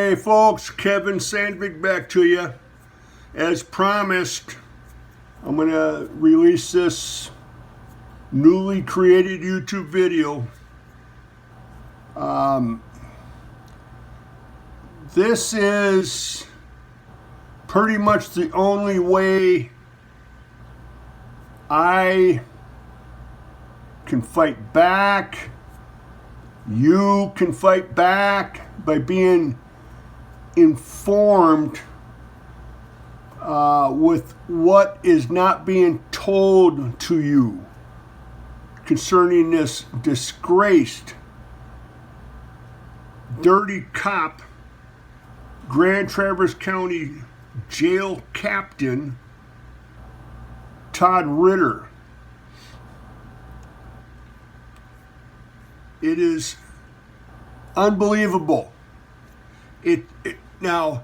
Hey folks, Kevin Sandvig back to you. As promised, I'm going to release this newly created YouTube video. This is pretty much the only way I can fight back. You can fight back by being informed with what is not being told to you concerning this disgraced, dirty cop, Grand Traverse County Jail Captain, Todd Ritter. It is unbelievable. Now,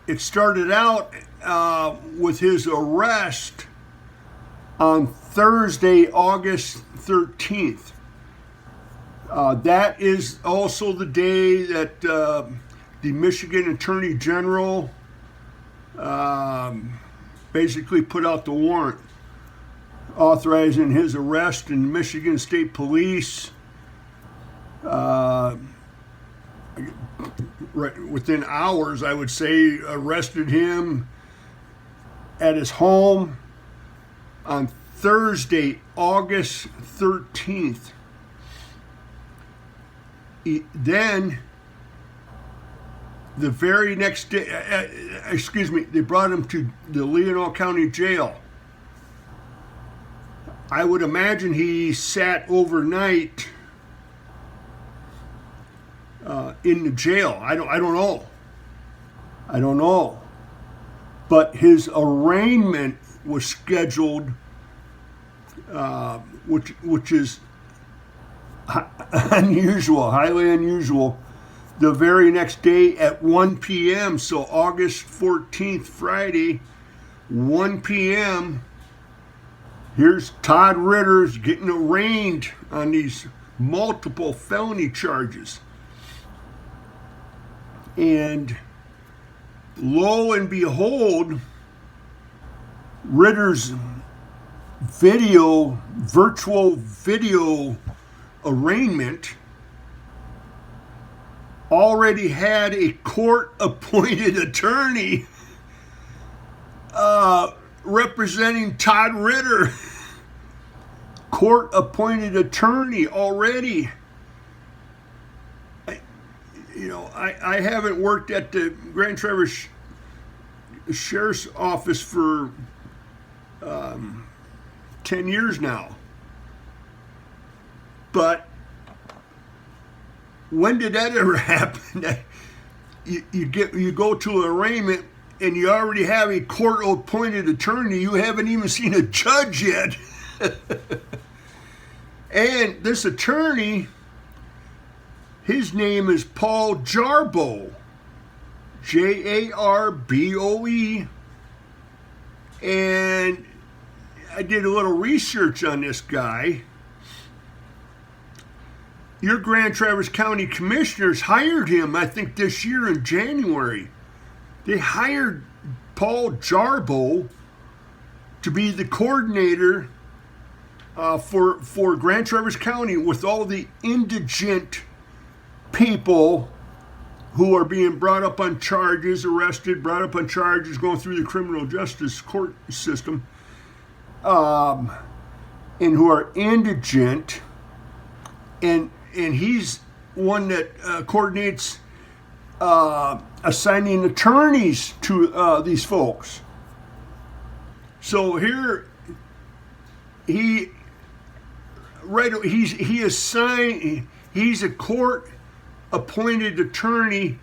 it started out with his arrest on Thursday, August 13th. That is also the day that the Michigan Attorney General basically put out the warrant authorizing his arrest, and Michigan State Police right within hours, I would say, arrested him at his home on Thursday, August 13th. Then, the very next day, they brought him to the Leelanau County Jail. I would imagine he sat overnight in the jail. I don't know. But his arraignment was scheduled, which is unusual, highly unusual, the very next day at 1 p.m. So August 14th, Friday, 1 p.m., here's Todd Ritter's getting arraigned on these multiple felony charges. And lo and behold, Ritter's virtual video arraignment already had a court-appointed attorney representing Todd Ritter. Court-appointed attorney already. I haven't worked at the Grand Traverse Sheriff's Office for 10 years now. But when did that ever happen? You go to an arraignment and you already have a court-appointed attorney. You haven't even seen a judge yet. And this attorney, his name is Paul Jarboe, Jarboe, and I did a little research on this guy. Your Grand Traverse County Commissioners hired him, I think, this year in January. They hired Paul Jarboe to be the coordinator for Grand Traverse County with all the indigent people who are being brought up on charges, arrested, brought up on charges, going through the criminal justice court system, and who are indigent. And he's one that coordinates assigning attorneys to these folks. So here he's a court-appointed attorney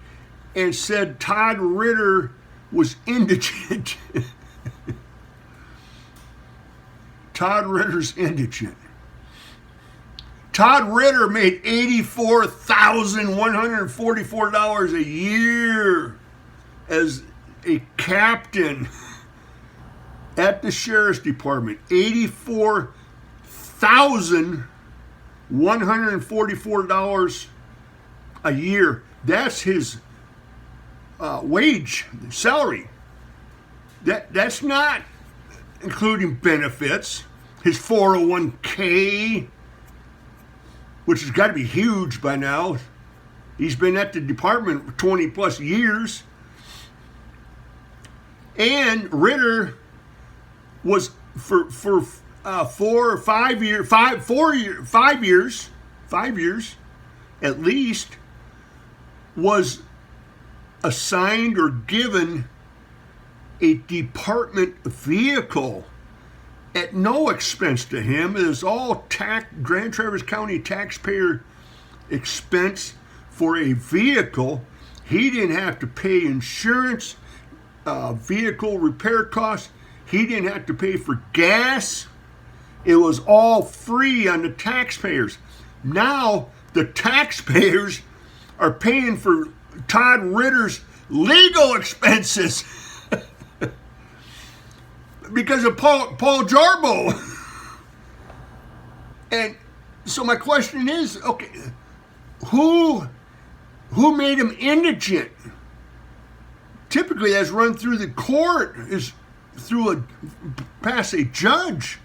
and said Todd Ritter was indigent. Todd Ritter's indigent. Todd Ritter made $84,144 a year as a captain at the Sheriff's Department. $84,144 a year. That's his wage, salary. That's not including benefits. His 401k, which has got to be huge by now. He's been at the department for 20 plus years. And Ritter was for 4 or 5 years, 5 years at least, was assigned or given a department vehicle at no expense to him. It is all Grand Traverse County taxpayer expense for a vehicle. He didn't have to pay insurance, vehicle repair costs. He didn't have to pay for gas. It was all free on the taxpayers. Now the taxpayers are paying for Todd Ritter's legal expenses because of Paul Jarbo. And so my question is, okay, who made him indigent? Typically, that's run through the court, is past a judge.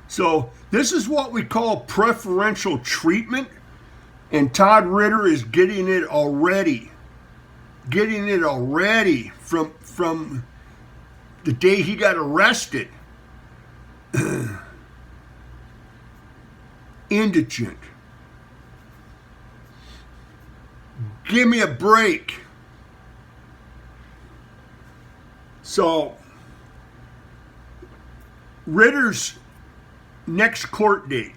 So this is what we call preferential treatment, and Todd Ritter is getting it already. From the day he got arrested. Indigent. Give me a break. So, Ritter's next court date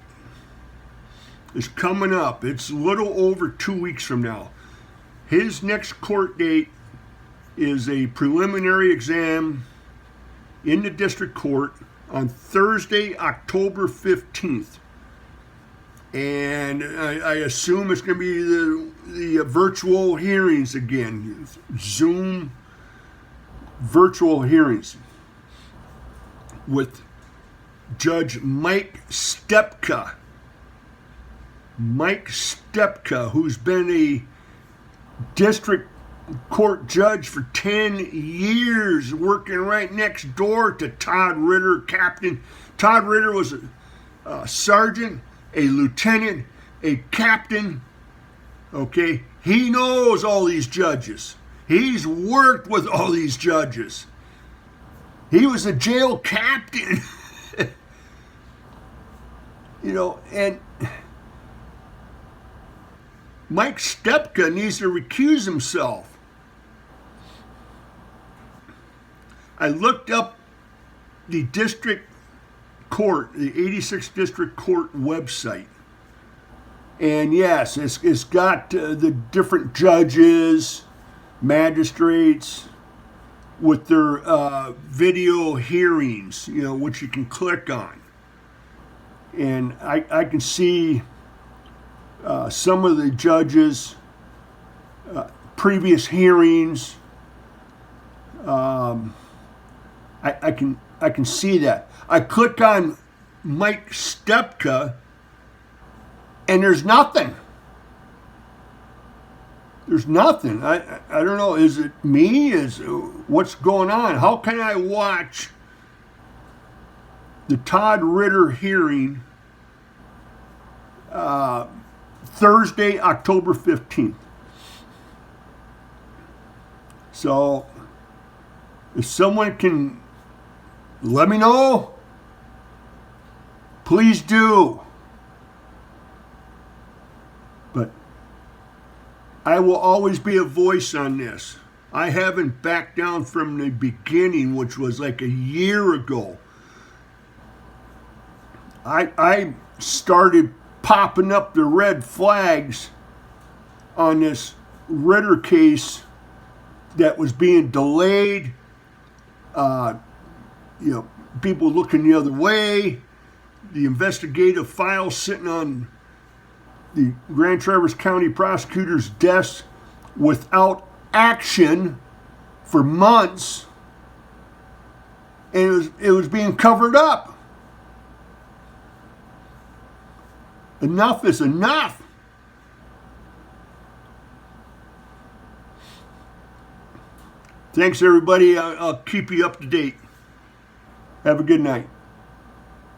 is coming up. It's a little over 2 weeks from now. His next court date is a preliminary exam in the district court on Thursday, October 15th. And I assume it's going to be the virtual hearings again. Zoom virtual hearings with Judge Mike Stepka. Mike Stepka, who's been a district court judge for 10 years, working right next door to Todd Ritter, captain. Todd Ritter was a sergeant, a lieutenant, a captain. Okay, he knows all these judges. He's worked with all these judges. He was a jail captain. And Mike Stepka needs to recuse himself. I looked up the district court, the 86th District Court website. And yes, it's got the different judges, magistrates, with their video hearings, which you can click on. And I can see some of the judges' previous hearings. I can see that. I click on Mike Stepka, and there's nothing. There's nothing. I don't know. Is it me? What's going on? How can I watch the Todd Ritter hearing Thursday, October 15th? So, if someone can let me know, please do. But I will always be a voice on this. I haven't backed down from the beginning, which was like a year ago. I started popping up the red flags on this Ritter case that was being delayed. People looking the other way. The investigative file sitting on the Grand Traverse County prosecutor's desk without action for months, and it was being covered up. Enough is enough. Thanks, everybody. I'll keep you up to date. Have a good night.